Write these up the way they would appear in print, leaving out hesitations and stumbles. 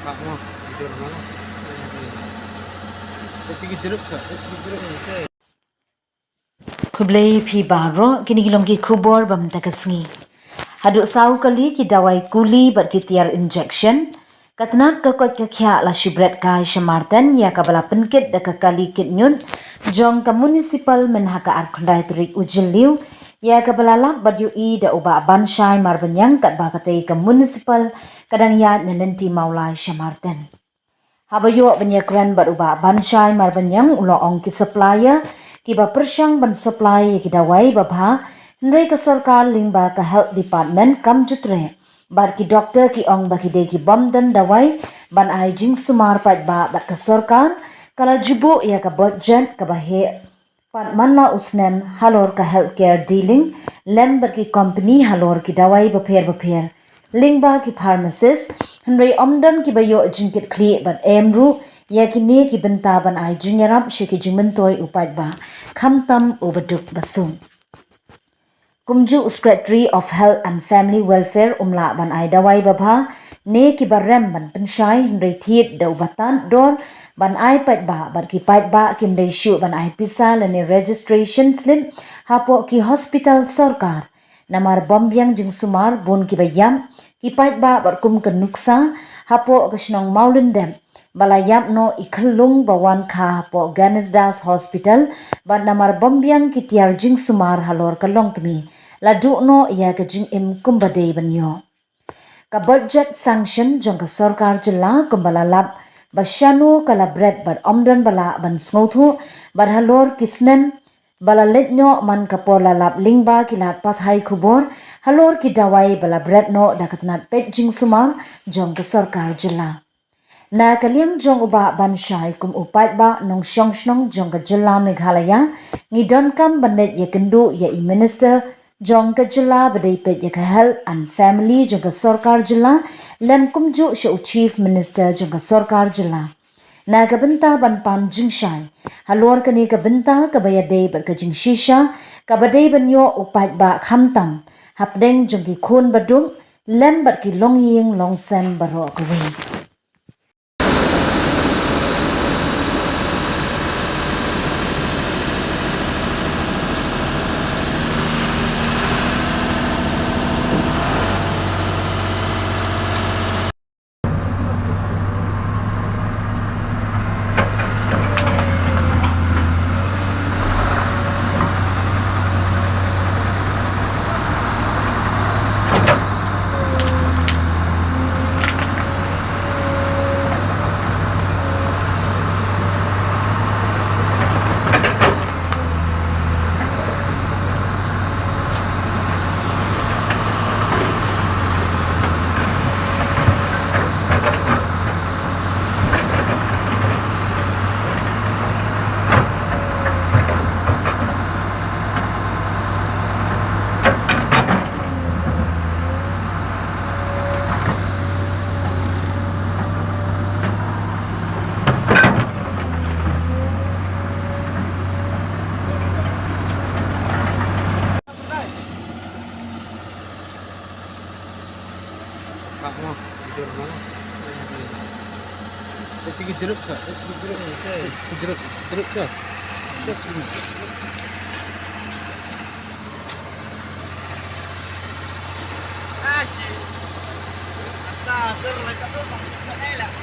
Kak mau tidur mana? Pergi jeruk sah, pergi jeruk. Kublai phi baro kini kilom ki kubor bam takasngi. Haduk sau kali ki dawai kuli bat ki tiar injection. Katnat ka kot ka kya la shibret ka shamartan ya ka bala penkit da ka kali kit nyun. Jong ka municipal men haka arkundai turik ujiliu. Ya ka bala lak bat yu i da uba banshai marbanyang kat ba katai ka municipal kadang ya nanenti maulai shamartan. Habayo banyakran baruba banshai marbanyang ulo ong ki supplier ki ba persyang ban supply ki dawai babha ndrei ka sarkar lingba ka health department kam jutre bar ki doctor ki ong ba ki de ki bamdan dawai ban ai jing sumar pat ba bat ka sarkar kala jubo ya ka budget ka ba he pat manna usnem halor ka healthcare dealing lember ki company halor ki dawai ba pher lingba ki pharmacist henry omdan ki bayo jinkit kli ban emru ya ki ne ki benta ban ai jingarap shiki jingmentoi upat ba khamtam ubaduk basung Kumju Secretary of Health and Family Welfare umla ban ai dawai babha ne ki barem ban penshai henry thiet da ubatan dor ban ai pat ba bar ki pat ba kim dei shu ban ai pisa lene registration slip hapo ki hospital sarkar namar bombyang jing sumar bun ki bayam ki pat ba bar kum kan nuksa hapo kashnong maulin dem balayap no ikhalung bawan kha hapo Ganisdas Hospital bar namar bombyang ki tiar jing sumar halor kalong kmi ladu no ya ka jing im kumbadei banyo ka budget sanction jong ka sarkar jilla kumbala lap basyanu kala bread bar omdan bala ban snothu bar halor kisnem bala letnyo man kapola lap lingba kilat pathai khubor halor ki dawai bala bread no dakatnat pejing sumar jong ka sarkar jilla na kaliang jong uba banshai kum upat ba nong shong shnong jong ka jilla meghalaya ngidon kam banet ye kendu ye i minister jong ka jilla badai pet ye ka health and family jong ka sarkar jilla lem kumju she chief minister jong ka sarkar jilla na ka benta ban pan jing shai halor ka ni ka benta ka bayade bar ka jing shisha ka badai banyo upat ba khamtam hapdeng jong ki khun badum lem bar ki long ying long sem baro ka wi Kak mau tidur mana? Pergi jeruk sah, pergi jeruk, jeruk sah. Asyik. Tak terlalu tak terlalu.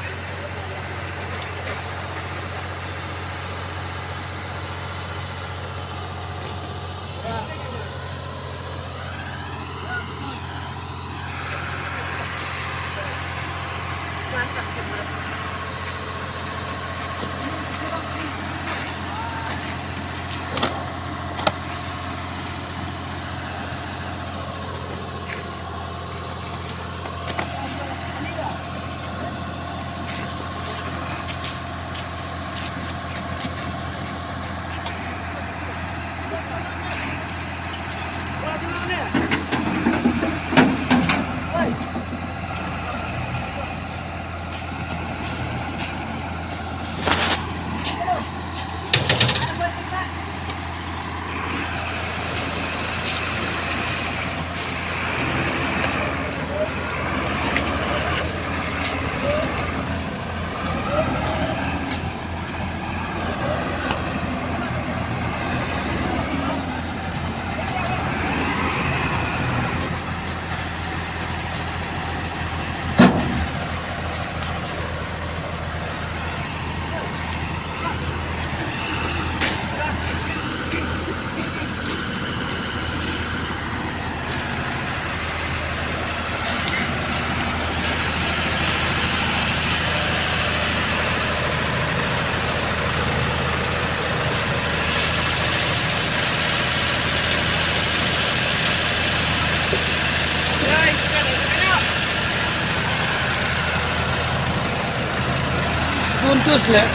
puntus lah.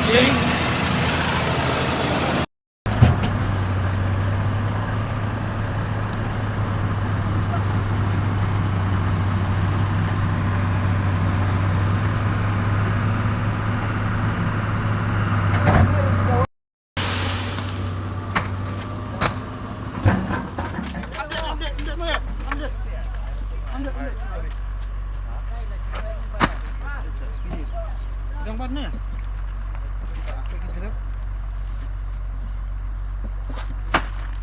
Okay. Gambar ni.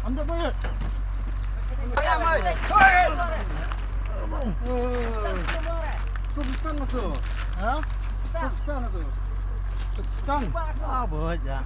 Ambil bayar. Sultan tu. Ha? Sultan tu. Sultan. Ah, boleh ya.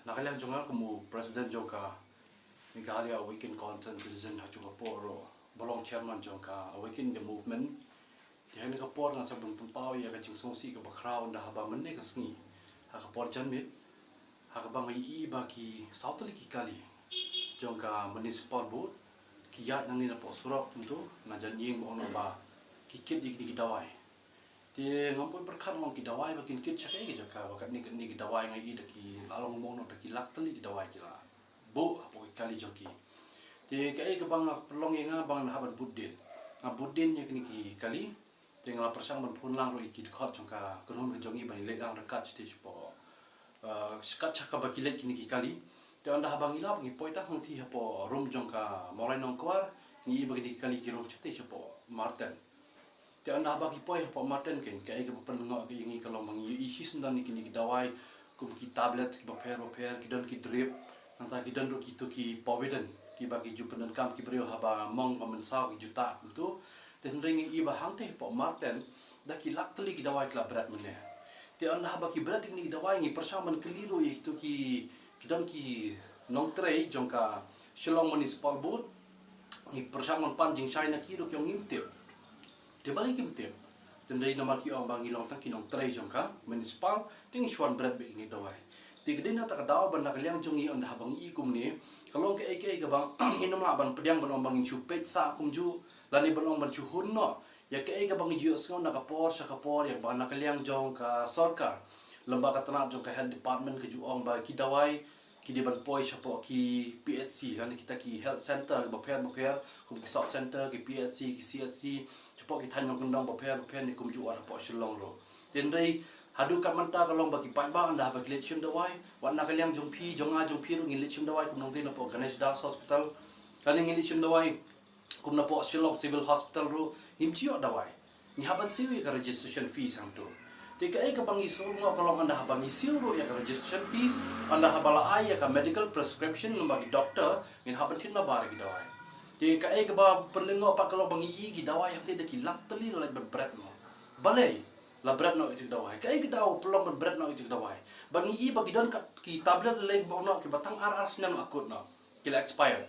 Nakaliang jongal kumu President Jongka Migalia Awaken Content Citizen Hachukaporo Bolong Chairman Jongka Awaken the Movement Tihan kapor nga sabun pumpaw ya kaching songsi ka bakraw nda haba menne kasngi hakapor janmit hakabang ai baki sautali ki kali Jongka municipal board kiyat nang nina po surok untuk najan ying mo ba kikit di dawai ti ngampoi perkhat mong ki dawai bakin kit chakai ki jaka bakat ni ki dawai ngai daki lalong mong no daki laktali ki dawai kila bo apo kali joki ti kai ke bang perlong nga bang haban budin nga budin ya kini ki kali ti ngala persang ban pun lang ro ki khot jongka kunun ke jongi bani le lang rekat sti po skat chaka bakile kini ki kali ti anda habang ila ngi poita hang ti hapo rum jongka molai nong kwar ni bagi kali ki rum chete po marten ti anda bagi poi po marten ken kai ke penengok ke ingi kalau mangi isi sendan ni kini dawai kum ki tablet ki baper ki don ki drip nanta ki don ro ki to ki provident ki bagi ju penen kam ki brio haba mong pamensau ki juta tu ten ringi i ba hang te po marten da ki lakteli ki dawai kla berat mene ti anda bagi berat ni dawai ngi persaman keliru i to ki don ki nong trei jongka Shillong Municipal Board ni persaman panjing China ki ro kyong imtip dia balik imtip tendai nama ki orang bangi long tang ki nong trei jongka municipal ting shuan berat be ni dawai ti gede na tak daw ban nakaliang jongi on habang i kum ni kalong ke ke bang inom la ban pediang ban bang chu pet sa kum ju lani ban ban chu hun no ya ke bang ju skon na kapor sa kapor ya ban nakaliang jong ka sarkar lembaga tanah jong ka health department ke ju ong ba ki dawai ki di ban poi sapo ki PHC lani kita ki health center baper kum ki shop center ki PHC ki CHC sapo ki than jong kendong baper ni kum ju ar po Shillong ro tendai hadu kat manta kalong bagi pai ba anda bagi lechim dawai wan nakaliang jong pi ro ngi lechim dawai kum nong tin po Ganesh Das Hospital lani ngi lechim dawai kum na po Shillong Civil Hospital ro himchio dawai ni haban siwi ka registration fees ang tu tika ka bangi sul ngo kalong anda bangi siru ya ka registration fees anda habala ai ya ka medical prescription bagi doktor ngin haban tin na bar gi dawai tika ka ba penlengo pa kalong bangi i gi dawai yang tidak kilak teli la berat mo balai la berat no itu dawai ka daw pelong berat no itu dawai bangi i bagi don ki tablet le bono ki batang ar senam akut no kila expired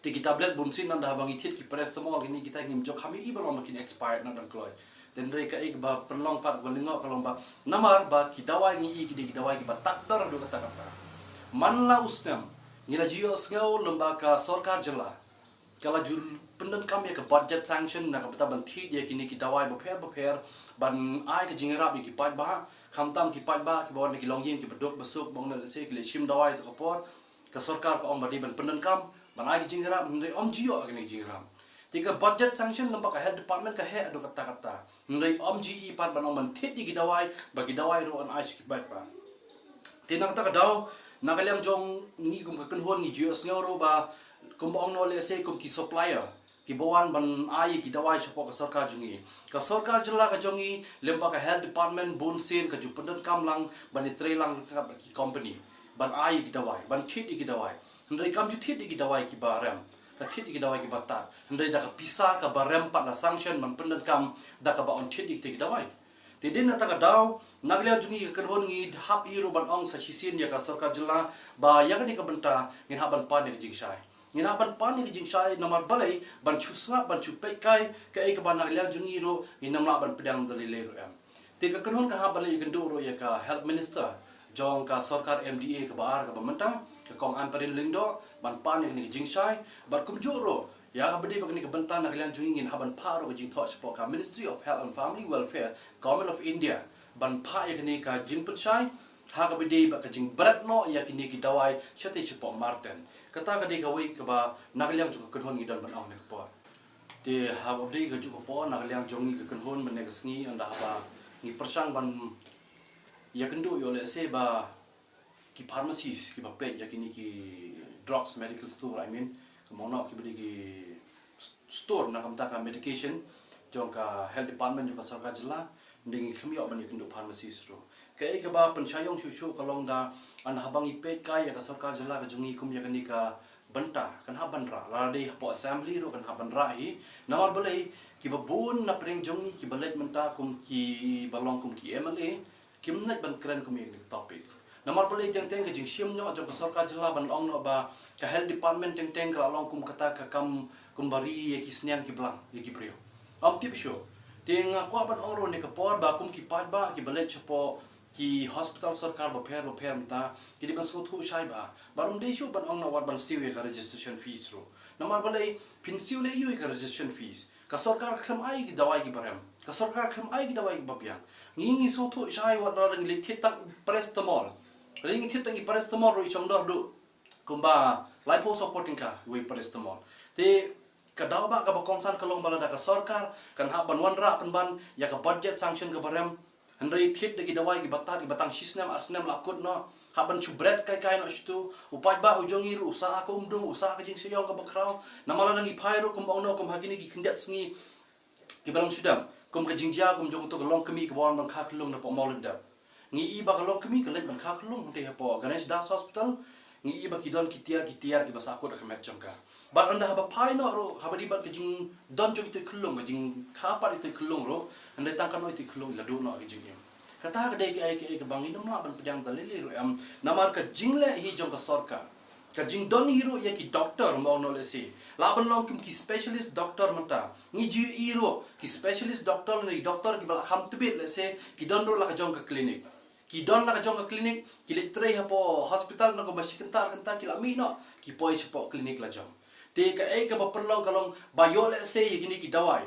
ti tablet bunsin anda bangi tit ki paracetamol ini kita ngim jok kami i belum makin expired na dan kloy dan mereka ba penlong pat balingok kalau ba namar ba ki dawai ngi ki dawai ki ba takdar do kata manla usnam ngira jio sngau lembaga sarkar jela kala jul pendan kami ke budget sanction na ka ban thi ye kini ki dawai ba pher ban ai ka jingrap ki pat ba khamtam ki pat ba ki bon ki longjin ki bedok besuk bong na se ki sim dawai to kapor ka sarkar ko om badi ban pendan kam ban ai ki jingrap ngi om jio ki jingrap tika budget sanction lembaga head department ka he ado kata ngai om ge pat ban om thi di dawai bagi dawai ro an ai ki bat ba tinang ta ka daw nakaliang jong ni kum ka kunhon ni jio sngo ro ba kum ong no le se kum ki supplier ki bawan ban ai ki dawai sapo ka sarkar jungi ka sarkar jela ka jongi lembaga health department bunsin ka jupendan kam lang bani tre lang ka ki company ban ai ki dawai ban thit ki dawai ndai kam ju thit ki dawai ki barem ka thit ki dawai ki batat ndai da ka pisa ka barem pat la sanction man pendan kam da ka ba on thit ki dawai te din ta ka daw naglia jungi ka hon ngi hap hero ban ong sa chisin ya ka sarkar jilla ba ya ni ka banta ngin haban pa ni jing shai ngin haban pa ni jing shai namar balai ban chusnga ban chu pe kai ka ek ban naglia jungi ro ngin namla ban pedang dali le ro am te ka hon ka haban le kan do ro ya ka health minister jong ka sarkar MDA ka bar ka bamanta ka kong amparin lingdo ban pa ni jing shai ban kum ju ro ya ka bedi bagni ka banta na kalian jungin haban pa ro jing thot support ka Ministry of Health and Family Welfare Government of India ban pa ya kini ka jing putshai ha ka bedi ba ka jing berat no ya kini ki dawai chate support Martin kata ka de ka wi ka ba na kalian ju ka kon ngidan ban ong ne por te ha bedi ka ju ko po na kalian jongi ka kon men ne ka sngi anda ba ni persang ban ya kendo yo le se ba ki pharmacies ki ba pe ya kini ki drugs medical store I mean kemana ki beri ki store nak kamta ka medication jong ka health department juga sarkar jilla nding khmi ok ban ikindu pharmacist ro kai ka ba panchayong shu kalong da an habang ipet kai ya ka sarkar jilla ka jungi kum ya kani ka banta kan haban ra la de po assembly ro kan haban ra hi namal balai ki ba bun na preng jongi ki balet menta kum ki balong kum ki MLA kim nat ban kran kum ni topic namar boleh teng ke jing siam nyo jong sarkar jilla ban ong no ba ka health department teng ka long kum kata ka kam kumbari ye ki snian ki blang ye ki prio am tip show teng ko ban ong ro ne ka por ba kum ki pat ba ki balet chapo ki hospital sarkar ba pher mta ki di ban so thu shai ba barum de show ban ong no wat ban siwe ka registration fees ro namar boleh pin siwe yu ka registration fees ka sarkar kham ai ki dawai ki barem ka sarkar kham ai ki dawai ki bapiang ngi so thu shai wat la ring le thit tak paracetamol ring thit tangi paracetamol ro ichong do kumba lipo supporting ka we paracetamol te ka daw ba ka ba kongsan kalong bala da ka sarkar kan ha ban wan ra ban ya ka budget sanction ka barem handai thit de ki dawai ki batat ki batang sisnem arsnem lakut no ha ban chu bread kai no stu upai ba ujongi ru usaha ko usaha ka jing seyong ka bakrau namala nang ipai ro kum bang no kum hagini ki kindat sngi ki balang sudam kum ka jingjia kum jong to long kemi ka bon ban kha klung na po molin da ngi iba kalong kemi ka let ban kha klung te po Ganesh Das Hospital ngi iba kidon kitiar ki basa ko da khamet chongka ba anda haba pai no ro habadi ba ka jing don jong te klung ka jing kha pa te klung ro anda tangkan no te klung la do no ki jing kata ka dai ke bangin no ban pedang dalili ro am namar ka jingle hi jong ka sarkar ka jing don hero ya ki doctor mo no le si laban long kim ki specialist doctor mata ni ji hero ki specialist doctor ni doctor ki bal kham tibet le se ki don ro la ka jong ka clinic ki don la ka jong ka clinic ki le trai ha po hospital no ko ba sikentar kanta ki la mi no ki poi po clinic la jong te ka ba perlong kalong ba yo le se yi ni ki dawai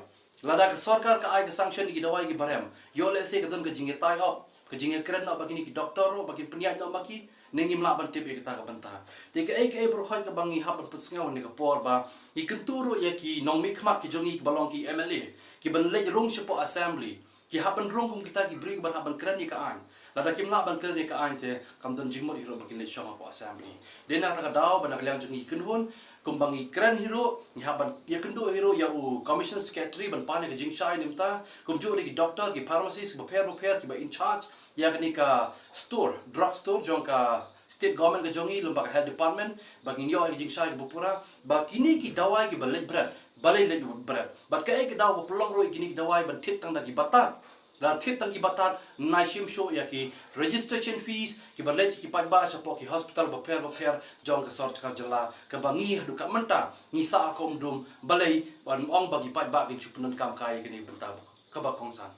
lada ka sarkar ka ai ka sanction ki dawai ki barem yo le se ka don ka jinge tai op ka jinge kren no ba ki ni ki doctor ro ba ki peniat no ba ki nengi mla ban tebe kita ka banta te ka bro khoi ka bangi hapan pusnga ni ka por ba I kenturo ya ki nong mi khmak ki jongi ki balong ki MLA ki ban le rong sipo assembly ki hapan rong kum kita ki bring ban hapan kren ni ka an lada ki mla ban kren ni ka an te kam don jingmor hiro ba ki le shoma po assembly dena ta ka daw ban ka lang jongi kunhun kumbangi kren hero ni haban ya kendo hero ya u commission secretary ban pane ka jingshai nimta kumjo ki doctor ki pharmacist ba pher ki ba in charge ya ka store drug store jong ka state government ka jongi lomba ka health department ba ki yo ki jingshai ki bupura ba kini ki dawai ki balai bread ba ka daw ba plong ro kini ki dawai ban thit tang da ki batat dan thit tang ki batat naishim show ya ki registration fees ki balai ki pai ba sa po ki hospital ba pher jong ka sort ka jala ka bangi hadu ka menta ni sa kom dum balai ban ong ba ki pai ba ki chupunan kam kai ki ni benta ka ba kongsan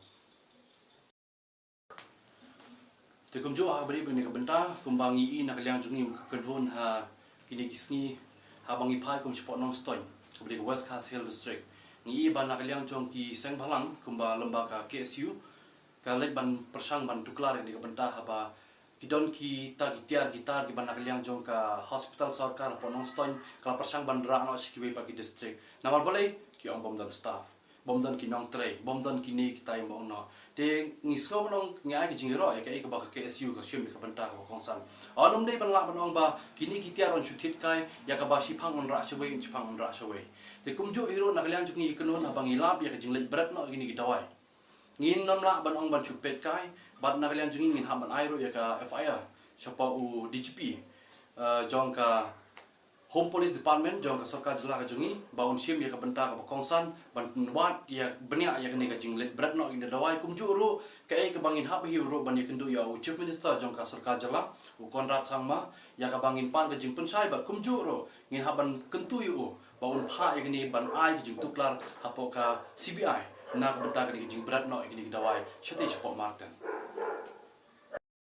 te kum jo ha bari ni ka benta kum bangi I na kalyang jungi ka dhon ha kini kisni ha bangi pai kum support nong stoin ka bari West Coast Hill District ni ba na kalyang jong ki seng balang kum ba lomba ka KSU ka let ban persang ban tuklar ni ka benta ha ba ki don ki ta gitar ki ban na kalyang jong ka hospital sarkar po nong stoin ka persang ban ra no sikiwe pa ki district namal balai ki ong bom dan staff bom dan ki nong tray bom dan ki ni ki tai mo no te ngisgo nong ngai ki jingiro ya ka ba ka KSU ka shim ka benta ka kongsan anum dei ban la ban ong ba kini ki tiaron chutit kai ya ka ba shi phang on ra shwe phang on ra shwe te kumjo hero na kalyang jungi ikonon na bang ilap ya ka jingle berat no gini ki dawai ngin nam la ban ong ban chupet kai bat na kalyang jungi ngin haban airo ya ka FIR siapa u DGP jong ka Home Police Department jong ka sarkar jela ka jungi baun sim ya ka benta ka kongsan ban wat ya benia ya kini ka jinglet berat no ina dawai kumju ru ka ai ka bangin hab hi ru ban ya kendu ya Chief Minister jong ka sarkar jela u Konrad Sangma ya ka bangin pan ka jing pensai ba kumju ru ngin haban kentu yu baun pha ya kini ban ai ka jing tuklar hapo ka CBI na ka benta ka jing berat no kini dawai chete siapa Martin